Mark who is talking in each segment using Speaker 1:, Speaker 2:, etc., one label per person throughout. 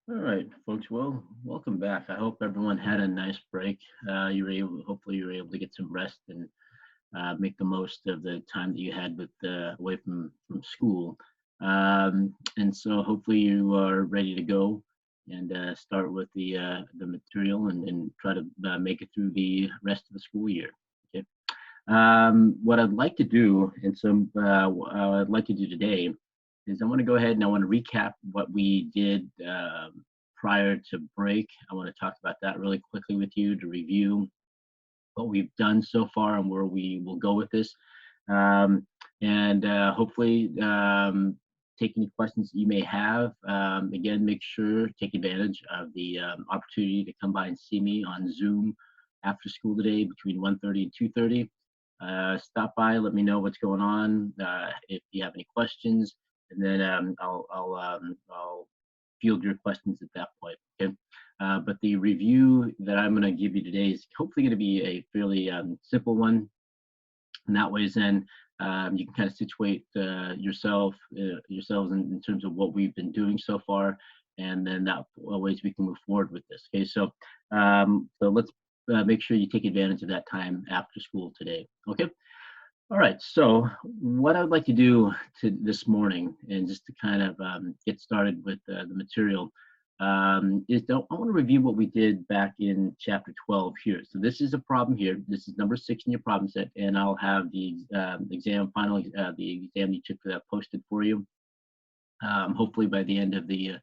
Speaker 1: All right, folks. Well, welcome back. I hope everyone had a nice break. Hopefully, you were able to get some rest and make the most of the time that you had with away from school. And so, hopefully, you are ready to go and start with the material and try to make it through the rest of the school year. Okay. What I'd like to do, what I'd like to do today is I want to go ahead and I want to recap what we did prior to break. I want to talk about that really quickly with you to review what we've done so far and where we will go with this. And hopefully, take any questions that you may have. Again, make sure take advantage of the opportunity to come by and see me on Zoom after school today between 1:30 and 2:30. Stop by, let me know what's going on. If you have any questions, and then I'll field your questions at that point. Okay. But the review that I'm going to give you today is hopefully going to be a fairly simple one. And that way, then you can kind of situate yourselves in terms of what we've been doing so far, and then that ways we can move forward with this. Okay, so let's make sure you take advantage of that time after school today. Okay. All right. So what I would like to do this morning, and just to kind of get started with the material, I want to review what we did back in chapter 12 here. So this is a problem here. This is number 6 in your problem set, and I'll have the exam you took for that posted for you. Hopefully by the end of the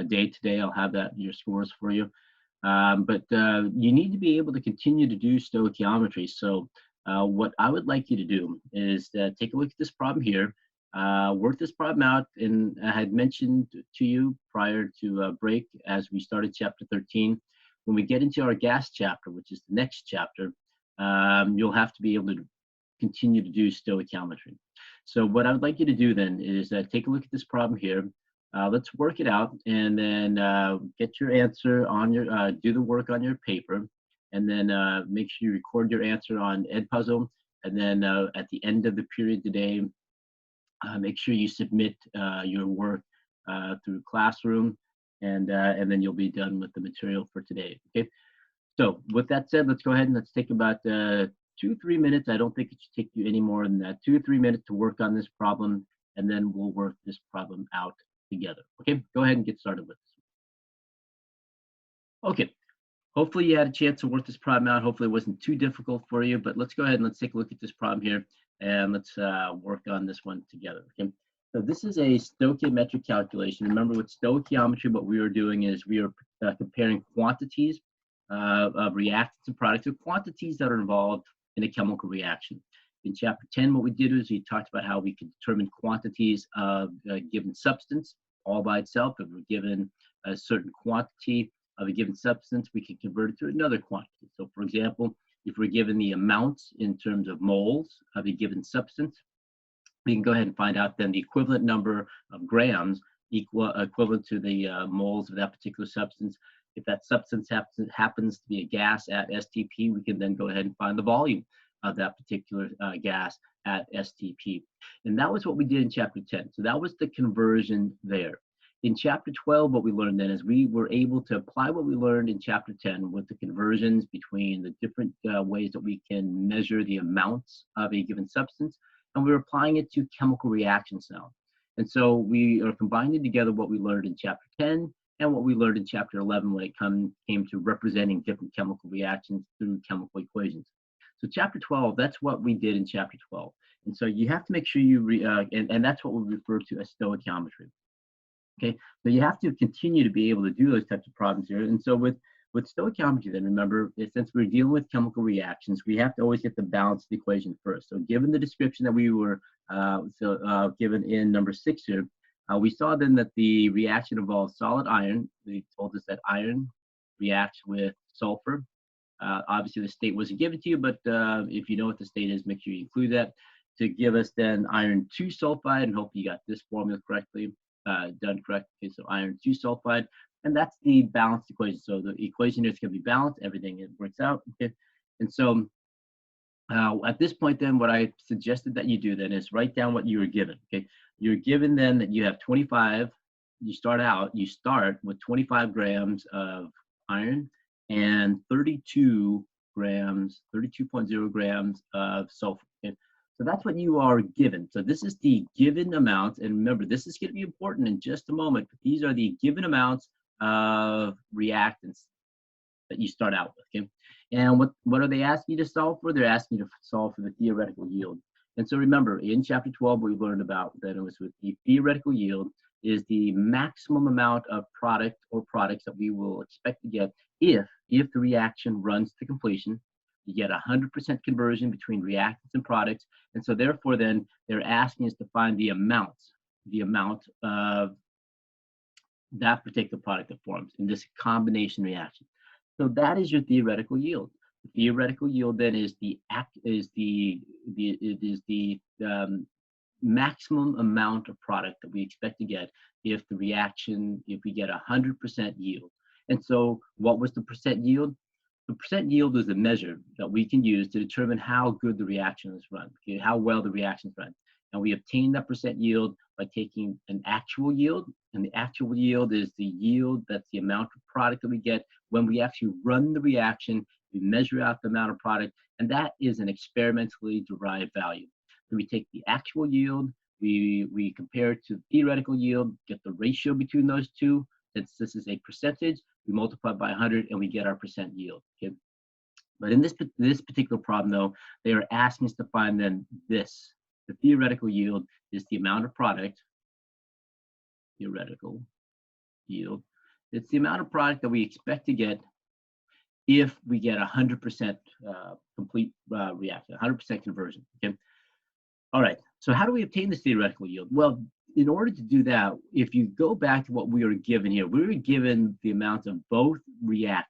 Speaker 1: day today, I'll have your scores for you. But you need to be able to continue to do stoichiometry. So what I would like you to do is take a look at this problem here, work this problem out. And I had mentioned to you prior to break as we started chapter 13, when we get into our gas chapter, which is the next chapter, you'll have to be able to continue to do stoichiometry. So what I would like you to do then is take a look at this problem here. Let's work it out, and then get your answer on do the work on your paper, and then make sure you record your answer on Edpuzzle. And then at the end of the period today, make sure you submit your work through Classroom, and then you'll be done with the material for today. Okay. So with that said, let's go ahead and let's take about 2 or 3 minutes. I don't think it should take you any more than that. 2 or 3 minutes to work on this problem, and then we'll work this problem out together. Okay, go ahead and get started with this. Okay, hopefully you had a chance to work this problem out. Hopefully it wasn't too difficult for you, but let's go ahead and let's take a look at this problem here, and let's work on this one together. Okay, so this is a stoichiometric calculation. Remember, with stoichiometry, what we are doing is we are comparing quantities of reactants and products with quantities that are involved in a chemical reaction. In chapter 10, what we did was we talked about how we could determine quantities of a given substance all by itself. If we're given a certain quantity of a given substance, we can convert it to another quantity. So for example, if we're given the amounts in terms of moles of a given substance, we can go ahead and find out then the equivalent number of grams equivalent to the moles of that particular substance. If that substance happens to be a gas at STP, we can then go ahead and find the volume of that particular gas at STP. And that was what we did in chapter 10. So that was the conversion there. In chapter 12, what we learned then is we were able to apply what we learned in chapter 10 with the conversions between the different ways that we can measure the amounts of a given substance, and we're applying it to chemical reactions now. And so we are combining together what we learned in chapter 10 and what we learned in chapter 11 when it came to representing different chemical reactions through chemical equations. So chapter 12, that's what we did in chapter 12. And so you have to make sure and that's what we refer to as stoichiometry. Okay, so you have to continue to be able to do those types of problems here. And so with stoichiometry, then remember, since we're dealing with chemical reactions, we have to always get the balanced equation first. So given the description that we were given in number 6 here, we saw then that the reaction involves solid iron. They told us that iron reacts with sulfur. Obviously, the state wasn't given to you, but if you know what the state is, make sure you include that to give us then iron 2 sulfide, and hope you got this formula correctly. Done correct. Okay, so iron 2 sulfide, and that's the balanced equation. So the equation is going to be balanced. Everything it works out. Okay, and so at this point, then what I suggested that you do then is write down what you were given. Okay, you're given then that you have 25 you start with 25 grams of iron and 32 grams, 32.0 grams of sulfur. Okay? So that's what you are given. So this is the given amount. And remember, this is going to be important in just a moment, but these are the given amounts of reactants that you start out with. Okay? And what are they asking you to solve for? They're asking you to solve for the theoretical yield. And so remember, in chapter 12, we learned about that it was with the theoretical yield is the maximum amount of product or products that we will expect to get if the reaction runs to completion. You get 100% conversion between reactants and products. And so therefore then they're asking us to find the amount of that particular product that forms in this combination reaction. So that is your theoretical yield. The theoretical yield then is the maximum amount of product that we expect to get if we get 100% yield. And so what was the percent yield? The percent yield is a measure that we can use to determine how good the reaction is run, okay, how well the reaction is run. And we obtain that percent yield by taking an actual yield, and the actual yield is the yield, that's the amount of product that we get when we actually run the reaction. We measure out the amount of product, and that is an experimentally derived value. So we take the actual yield, we compare it to the theoretical yield, get the ratio between those two. Since this is a percentage, we multiply by 100 and we get our percent yield. Okay? But in this particular problem, though, they are asking us to find then this. The theoretical yield is the amount of product. Theoretical yield. It's the amount of product that we expect to get if we get 100% complete reaction, 100% conversion. Okay. All right. So how do we obtain this theoretical yield? Well, in order to do that, if you go back to what we were given here, we were given the amount of both reactants.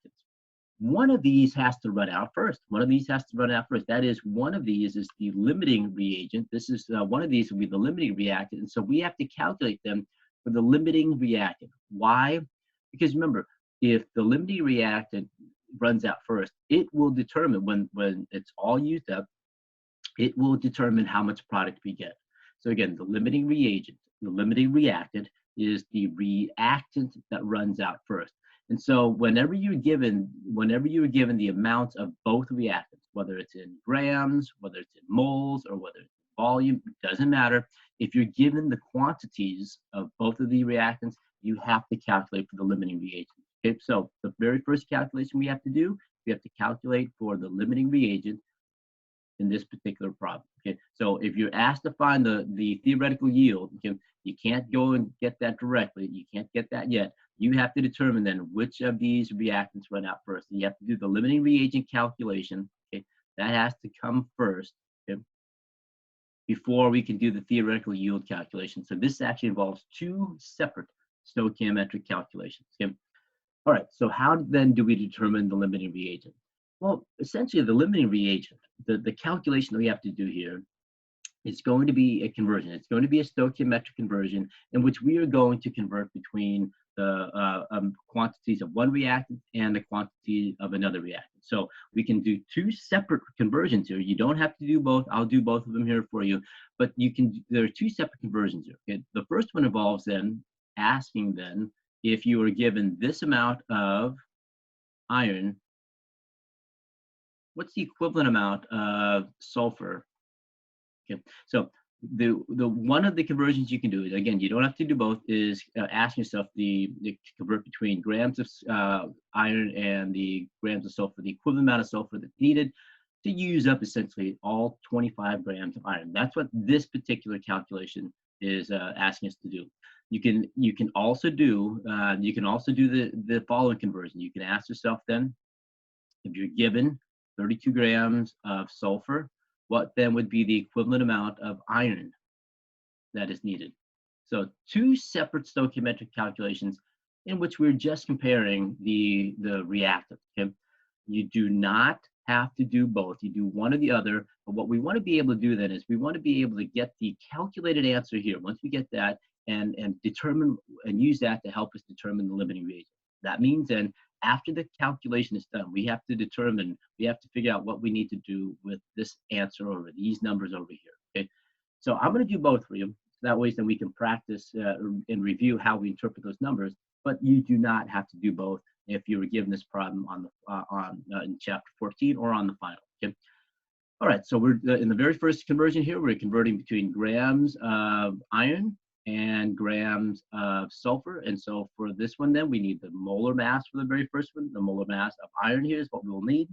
Speaker 1: One of these has to run out first. That is, one of these is the limiting reagent. This is one of these will be the limiting reactant. And so we have to calculate them for the limiting reactant. Why? Because remember, if the limiting reactant runs out first, it will determine when it's all used up, it will determine how much product we get. So again, the limiting reagent, the limiting reactant is the reactant that runs out first. And so whenever you're given the amount of both reactants, whether it's in grams, whether it's in moles, or whether it's in volume, it doesn't matter. If you're given the quantities of both of the reactants, you have to calculate for the limiting reagent. Okay, so the very first calculation we have to do, we have to calculate for the limiting reagent in this particular problem. Okay, so if you're asked to find the theoretical yield, okay, you can't go and get that directly. You can't get that yet. You have to determine then which of these reactants run out first. And you have to do the limiting reagent calculation. Okay, that has to come first, okay, before we can do the theoretical yield calculation. So this actually involves two separate stoichiometric calculations. Okay. All right, so how then do we determine the limiting reagent? Well, essentially the limiting reagent, the calculation that we have to do here is going to be a conversion. It's going to be a stoichiometric conversion in which we are going to convert between the quantities of one reactant and the quantity of another reactant. So we can do two separate conversions here. You don't have to do both. I'll do both of them here for you. But there are two separate conversions here. Okay? The first one involves then asking then if you were given this amount of iron, what's the equivalent amount of sulfur? Okay, so the one of the conversions you can do is, again, you don't have to do both, is ask yourself the convert between grams of iron and the grams of sulfur, the equivalent amount of sulfur that's needed to use up essentially all 25 grams of iron. That's what this particular calculation is asking us to do. You can also do the following conversion. You can ask yourself then, if you're given 32 grams of sulfur, what then would be the equivalent amount of iron that is needed? So two separate stoichiometric calculations in which we're just comparing the reactant. Okay? You do not have to do both. You do one or the other. But what we want to be able to do then is we want to be able to get the calculated answer here. Once we get that and determine and use that to help us determine the limiting reagent. That means then after the calculation is done, we have to figure out what we need to do with this answer over these numbers over here. Okay, so I'm going to do both for you. that way then we can practice and review how we interpret those numbers, but you do not have to do both if you were given this problem on the in chapter 14 or on the final. Okay. All right, so we're in the very first conversion here, we're converting between grams of iron and grams of sulfur. And so for this one then, we need the molar mass for the very first one. The molar mass of iron here is what we will need.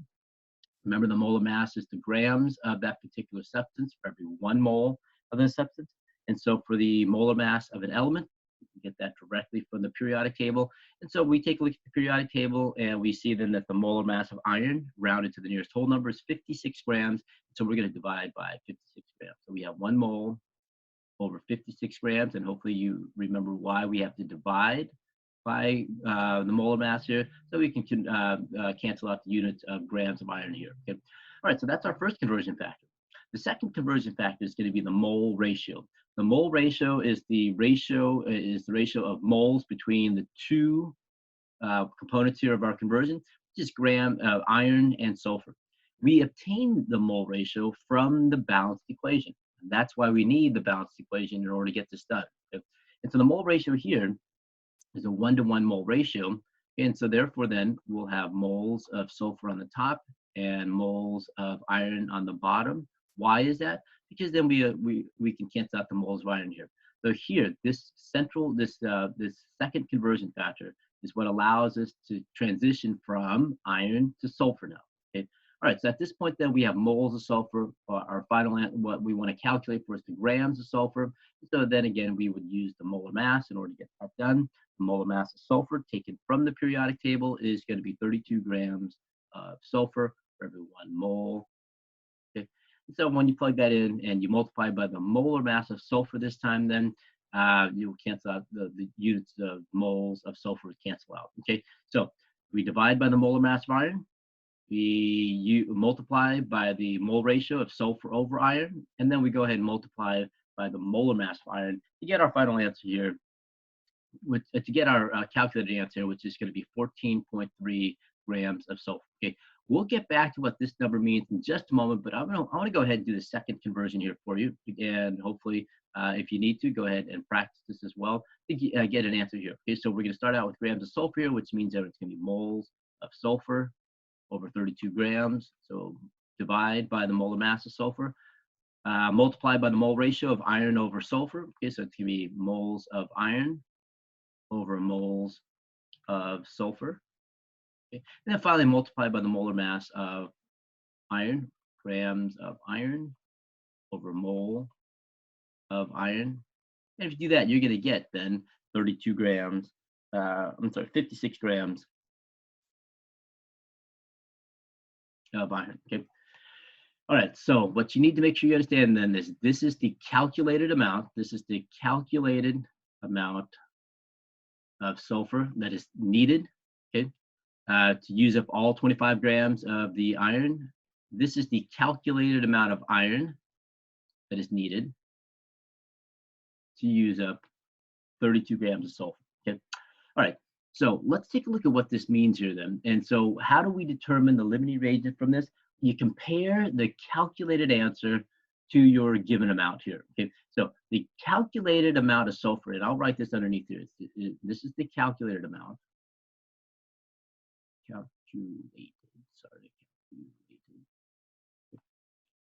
Speaker 1: Remember, the molar mass is the grams of that particular substance for every 1 mole of the substance. And so for the molar mass of an element, we can get that directly from the periodic table. And so we take a look at the periodic table and we see then that the molar mass of iron, rounded to the nearest whole number, is 56 grams. So we're going to divide by 56 grams. So we have 1 mole over 56 grams, and hopefully you remember why we have to divide by the molar mass here, so we can cancel out the units of grams of iron here. Okay. All right, so that's our first conversion factor. The second conversion factor is going to be the mole ratio. The mole ratio is the ratio of moles between the two components here of our conversion, which is gram of iron and sulfur. We obtain the mole ratio from the balanced equation. And that's why we need the balanced equation in order to get this done. Okay? And so the mole ratio here is a 1-to-1 mole ratio. And so therefore then we'll have moles of sulfur on the top and moles of iron on the bottom. Why is that? Because then we can cancel out the moles of iron here. So here, this second conversion factor is what allows us to transition from iron to sulfur now. Okay. All right, so at this point then we have moles of sulfur. Our final, what we want to calculate for is the grams of sulfur. So then again, we would use the molar mass in order to get that done. The molar mass of sulfur taken from the periodic table is going to be 32 grams of sulfur for every 1 mole. Okay. So when you plug that in and you multiply by the molar mass of sulfur this time, then you'll cancel out the units of moles of sulfur cancel out. Okay, so we divide by the molar mass of iron. We multiply by the mole ratio of sulfur over iron, and then we go ahead and multiply by the molar mass of iron to get our final answer here, to get our calculated answer, which is going to be 14.3 grams of sulfur. Okay, we'll get back to what this number means in just a moment, but I want to go ahead and do the second conversion here for you, and hopefully, if you need to, go ahead and practice this as well to get an answer here. Okay, so we're going to start out with grams of sulfur here, which means that it's going to be moles of sulfur over 32 grams. So divide by the molar mass of sulfur, multiply by the mole ratio of iron over sulfur. Okay, so it's going to be moles of iron over moles of sulfur. Okay. And then finally multiply by the molar mass of iron, grams of iron over mole of iron. And if you do that, you're going to get then 32 grams, 56 grams of iron. Okay. All right, so what you need to make sure you understand then is this is the calculated amount. This is the calculated amount of sulfur that is needed, okay, to use up all 25 grams of the iron. This is the calculated amount of iron that is needed to use up 32 grams of sulfur, okay? All right, so let's take a look at what this means here then. And so how do we determine the limiting reagent from this? You compare the calculated answer to your given amount here, okay? So the calculated amount of sulfur, and I'll write this underneath here. This is the calculated amount. Calculated.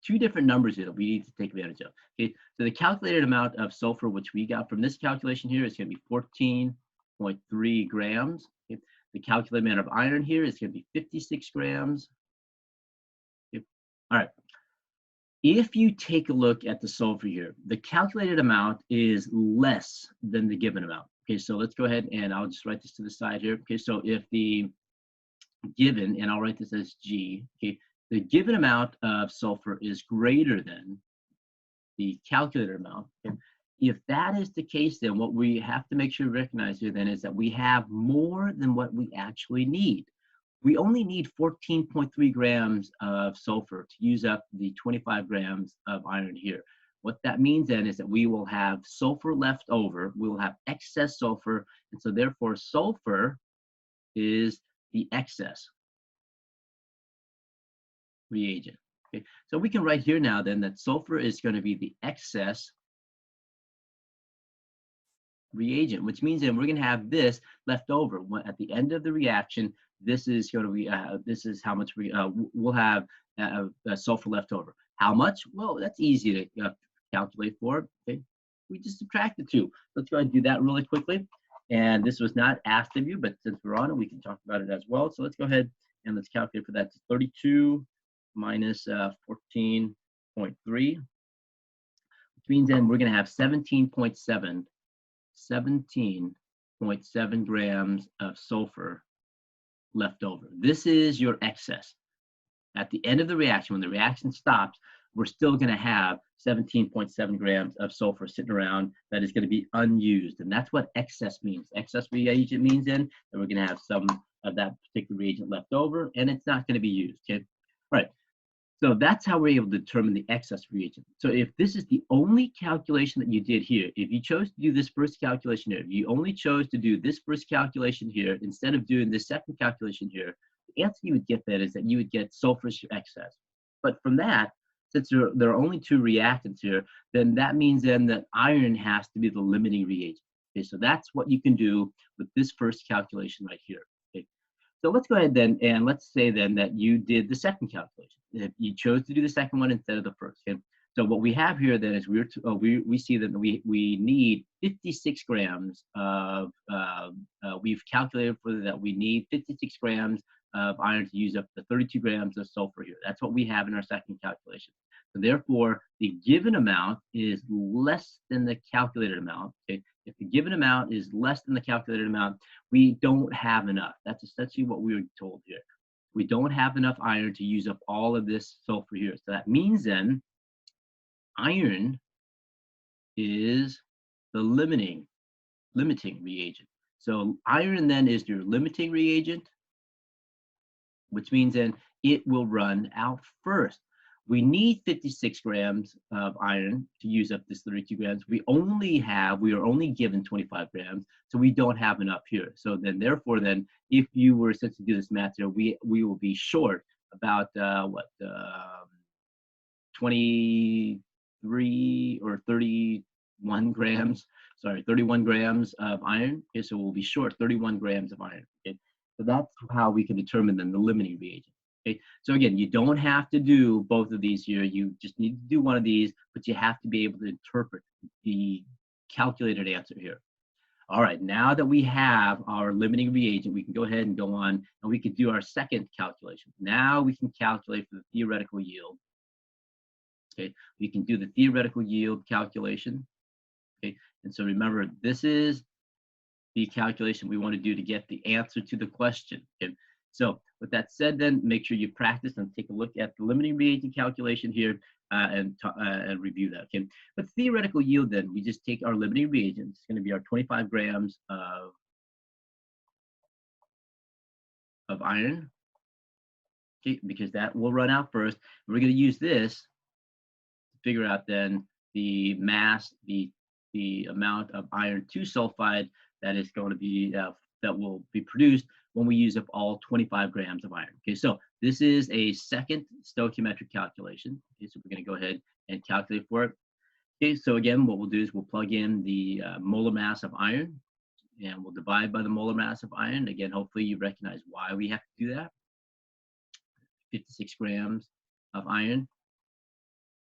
Speaker 1: Two different numbers here that we need to take advantage of. Okay, so the calculated amount of sulfur, which we got from this calculation here, is going to be 14.3 grams. Okay. The calculated amount of iron here is going to be 56 grams. Okay. All right. If you take a look at the sulfur here, the calculated amount is less than the given amount. Okay, so let's go ahead and I'll just write this to the side here. Okay, so if the given, and I'll write this as G, okay, the given amount of sulfur is greater than the calculated amount. Okay? If that is the case, then what we have to make sure to recognize here then is that we have more than what we actually need. We only need 14.3 grams of sulfur to use up the 25 grams of iron here. What that means then is that we will have sulfur left over, we will have excess sulfur, and so therefore sulfur is the excess reagent. Okay, so we can write here now then that sulfur is going to be the excess reagent, which means then we're going to have this left over. At the end of the reaction, this is going to be, this is how much we'll have sulfur left over. How much? Well, that's easy to calculate for. Okay, we just subtract the two. Let's go ahead and do that really quickly. And this was not asked of you, but since we're on it, we can talk about it as well. So let's go ahead and let's calculate for that. 32 minus 14.3, which means then we're going to have 17.7 grams of sulfur left over. This is your excess. At the end of the reaction, when the reaction stops, we're still going to have 17.7 grams of sulfur sitting around that is going to be unused. And that's what excess means. Excess reagent means then that we're going to have some of that particular reagent left over, and it's not going to be used. Okay, all right. So that's how we're able to determine the excess reagent. So if this is the only calculation that you did here, if you chose to do this first calculation here, if you only chose to do this first calculation here instead of doing this second calculation here, the answer you would get that is that you would get sulfurous excess. But from that, since there are only two reactants here, then that means then that iron has to be the limiting reagent. Okay, so that's what you can do with this first calculation right here. Okay, so let's go ahead then and let's say then that you did the second calculation. If you chose to do the second one instead of the first. Okay, so what we have here then is we see that we need 56 grams of we've calculated for that we need 56 grams of iron to use up the 32 grams of sulfur here. That's what we have in our second calculation. So therefore, the given amount is less than the calculated amount. Okay? If the given amount is less than the calculated amount, we don't have enough. That's essentially what we were told here. We don't have enough iron to use up all of this sulfur here. So that means then iron is the limiting reagent. So iron then is your limiting reagent, which means then it will run out first. We need 56 grams of iron to use up this 32 grams. We are only given 25 grams, so we don't have enough here. So then therefore then, if you were to do this math here, we will be short about 23 or 31 grams, 31 grams of iron. Okay, so we'll be short 31 grams of iron. Okay, so that's how we can determine then the limiting reagent. Okay, so again, you don't have to do both of these here. You just need to do one of these, but you have to be able to interpret the calculated answer here. All right, now that we have our limiting reagent, we can go ahead and go on and we can do our second calculation. Now we can calculate for the theoretical yield. Okay, we can do the theoretical yield calculation. Okay, and so remember, this is the calculation we want to do to get the answer to the question. Okay, so with that said, then make sure you practice and take a look at the limiting reagent calculation here and review that. Okay, but theoretical yield, then we just take our limiting reagent. It's going to be our 25 grams of iron. Okay, because that will run out first. We're going to use this to figure out then the mass, the amount of iron 2 sulfide that is going to be that will be produced when we use up all 25 grams of iron. Okay, so this is a second stoichiometric calculation. Okay, so we're going to go ahead and calculate for it. Okay, so again, what we'll do is we'll plug in the molar mass of iron, and we'll divide by the molar mass of iron. Again, hopefully you recognize why we have to do that. 56 grams of iron.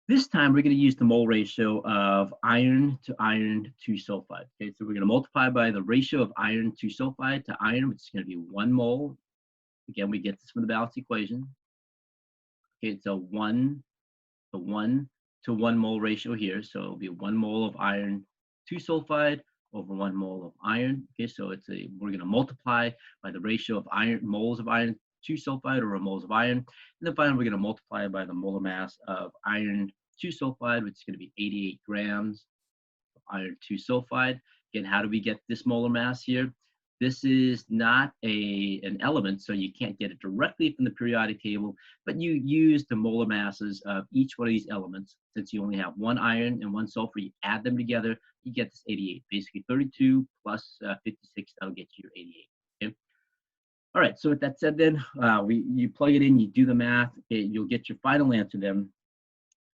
Speaker 1: This time we're going to use the mole ratio of iron to iron 2 sulfide. Okay, so we're going to multiply by the ratio of iron 2 sulfide to iron, which is going to be 1 mole. Again, we get this from the balanced equation. Okay, it's a 1 to 1 mole ratio here. So it'll be 1 mole of iron 2 sulfide over 1 mole of iron. Okay, so we're going to multiply by the ratio of moles of iron 2 sulfide over moles of iron. And then finally, we're going to multiply by the molar mass of iron 2 sulfide, which is going to be 88 grams of iron 2 sulfide. Again, how do we get this molar mass here? This is not an element, so you can't get it directly from the periodic table, but you use the molar masses of each one of these elements. Since you only have 1 iron and 1 sulfur, you add them together, you get this 88. Basically 32 plus 56, that'll get you your 88. Okay. All right, so with that said then, you plug it in, you do the math, okay, you'll get your final answer then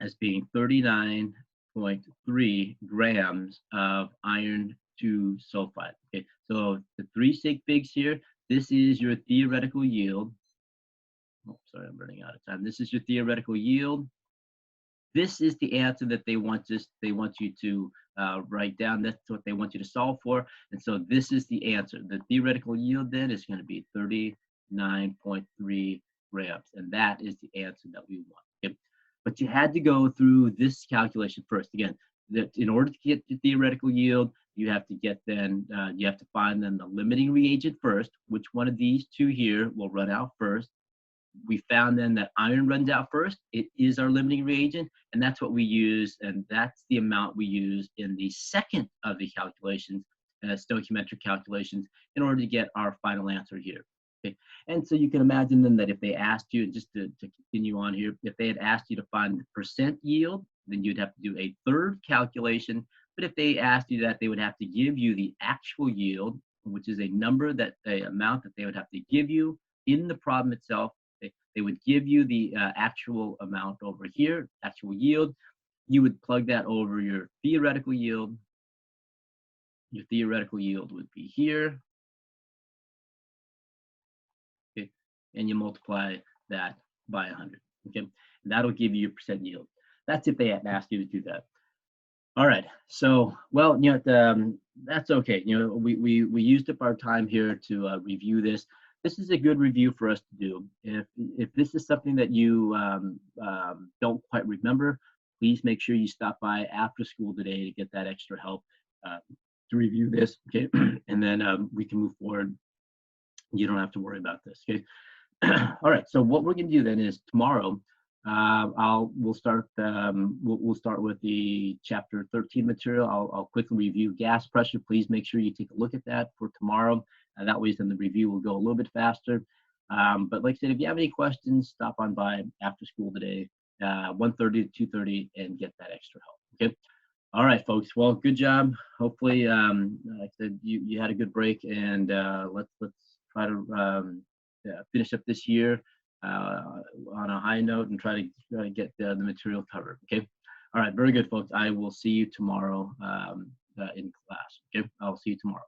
Speaker 1: as being 39.3 grams of iron to sulfide. Okay, so the 3 sig figs here, this is your theoretical yield. Oh, sorry, I'm running out of time. This is your theoretical yield. This is the answer that they want you to write down. That's what they want you to solve for. And so this is the answer. The theoretical yield then is going to be 39.3 grams. And that is the answer that we want. Okay? But you had to go through this calculation first. Again, that in order to get the theoretical yield, you have to get then, you have to find then the limiting reagent first. Which one of these two here will run out first? We found then that iron runs out first. It is our limiting reagent, and that's what we use, and that's the amount we use in the second of the calculations, stoichiometric calculations, in order to get our final answer here. Okay, and so you can imagine then that if they asked you, just to continue on here, if they had asked you to find the percent yield, then you'd have to do a third calculation. But if they asked you that, they would have to give you the actual yield, which is a number, that a amount that they would have to give you in the problem itself. They would give you the actual amount over here, actual yield. You would plug that over your theoretical yield. Your theoretical yield would be here. Okay, and you multiply that by 100. Okay, and that'll give you your percent yield. That's if they had asked you to do that. All right. So, well, that's okay. We used up our time here to review this. This is a good review for us to do. If this is something that you don't quite remember, please make sure you stop by after school today to get that extra help to review this. Okay, and then we can move forward. You don't have to worry about this. Okay. All right. So what we're going to do then is tomorrow. We'll start with the chapter 13 material. I'll quickly review gas pressure. Please make sure you take a look at that for tomorrow. That way then the review will go a little bit faster. But like I said, if you have any questions, stop on by after school today, 1:30 to 2:30, and get that extra help. Okay. All right, folks. Well, good job. Hopefully, like I said, you had a good break, and let's try to finish up this year on a high note and try to get the material covered. Okay. All right. Very good, folks. I will see you tomorrow in class. Okay. I'll see you tomorrow.